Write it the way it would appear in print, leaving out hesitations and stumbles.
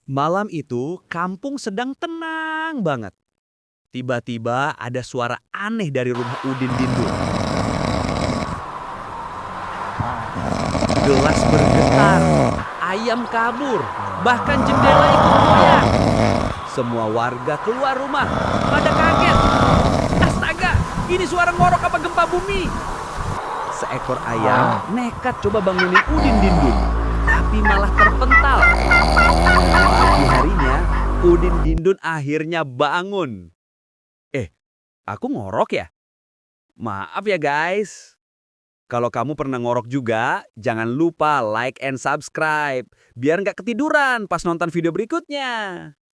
Malam itu, kampung sedang tenang banget. Tiba-tiba ada suara aneh dari rumah Udin Dindul. Gelas bergetar, ayam kabur, bahkan jendela ikut goyang. Semua warga keluar rumah, pada kaget. Astaga, ini suara ngorok apa gempa bumi? Seekor ayam nekat coba bangunin Udin Dindul, tapi malah terpental. Pagi harinya, Udin Dindun akhirnya bangun. Aku ngorok ya? Maaf ya guys. Kalau kamu pernah ngorok juga, jangan lupa like and subscribe. Biar nggak ketiduran pas nonton video berikutnya.